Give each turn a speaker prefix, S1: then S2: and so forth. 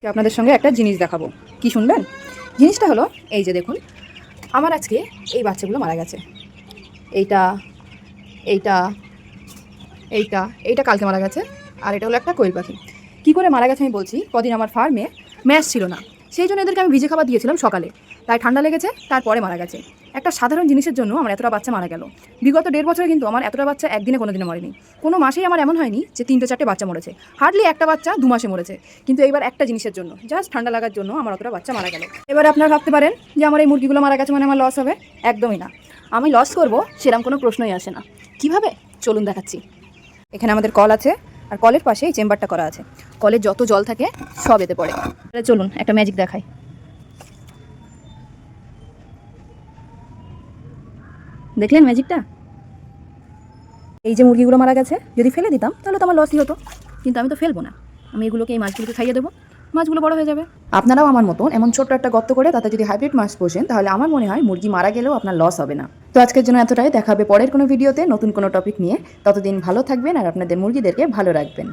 S1: আপনাদের সঙ্গে একটা জিনিস দেখাবো, কি শুনবেন? জিনিসটা হলো এই যে দেখুন, আমার আজকে এই বাচ্চাগুলো মারা গেছে। এইটা এইটা এইটা এইটা কালকে মারা গেছে, আর এটা হলো একটা কোয়েল পাখি। কী করে মারা গেছে আমি বলছি। কদিন আমার ফার্মে ম্যাশ ছিল না, সেই জন্য এদেরকে আমি ভিজে খাবার দিয়েছিলাম সকালে, তাই ঠান্ডা লেগেছে, তারপরে মারা গেছে। একটা সাধারণ জিনিসের জন্য আমার এতটা বাচ্চা মারা গেল। বিগত 1.5 বছরে কিন্তু আমার এতটা বাচ্চা একদিনে কোনো দিনে মরেনি। কোনো মাসেই আমার এমন হয়নি যে 3-4টে বাচ্চা মরেছে। হার্ডলি একটা বাচ্চা 2 মাসে মরেছে। কিন্তু এইবার একটা জিনিসের জন্য, জাস্ট ঠান্ডা লাগার জন্য আমার অতটা বাচ্চা মারা গেল। এবার আপনারা ভাবতে পারেন যে আমার এই মুরগিগুলো মারা গেছে মানে আমার লস হবে। একদমই না, আমি লস করব সেরকম কোনো প্রশ্নই আসে না। কিভাবে চলুন দেখাচ্ছি। এখানে আমাদের কল আছে, আর কলের পাশে এই চেম্বারটা করা আছে। কলের যত জল থাকে সব এতে পড়ে। চলুন একটা ম্যাজিক দেখাই। দেখলেন ম্যাজিকটা? এই যে মুরগিগুলো মারা গেছে, যদি ফেলে দিতাম তাহলে তো আমার লসই হতো, কিন্তু আমি তো ফেলবো না। আমি এগুলোকে, এই মাছগুলোকে খাইয়ে দেবো, মাছগুলো বড় হয়ে যাবে। আপনারাও আমার মতন এমন ছোট্ট একটা গর্ত করে তাতে যদি হাইব্রিড মাছ পোষেন, তাহলে আমার মনে হয় মুরগি মারা গেলেও আপনার লস হবে না। তো আজকের জন্য এতটাই। দেখা হবে পরের কোনো ভিডিওতে নতুন কোনো টপিক নিয়ে। ততদিন ভালো থাকবেন আর আপনাদের মুরগিদেরকে ভালো রাখবেন।